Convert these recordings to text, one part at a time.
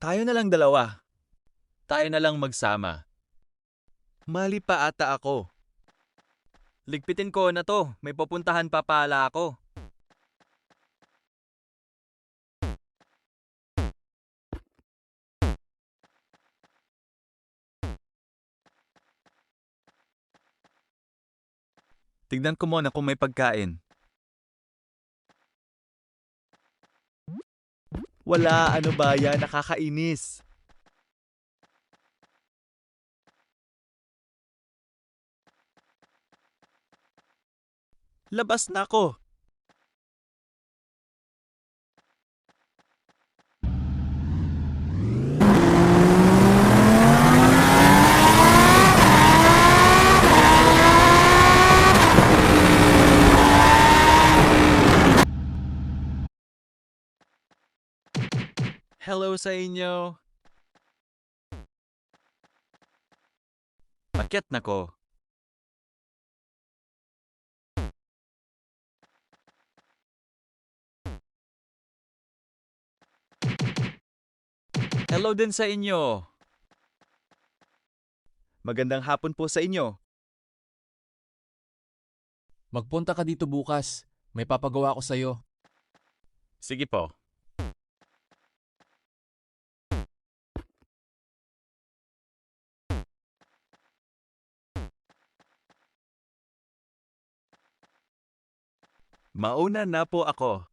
Tayo na lang dalawa. Tayo na lang magsama. Mali pa ata ako. Ligpitin ko na to. May pupuntahan pa pala ako. Tignan ko muna kung may pagkain. Wala, ano ba yan? Nakakainis. Labas na ako. Hello sa inyo. Akyat na ko. Hello din sa inyo. Magandang hapon po sa inyo. Magpunta ka dito bukas. May papagawa ko sa'yo. Sige po. Mauna na po ako.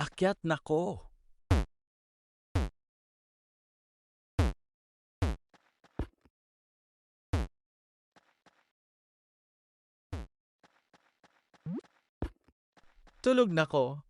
Akyat na ko. Tulog na ko.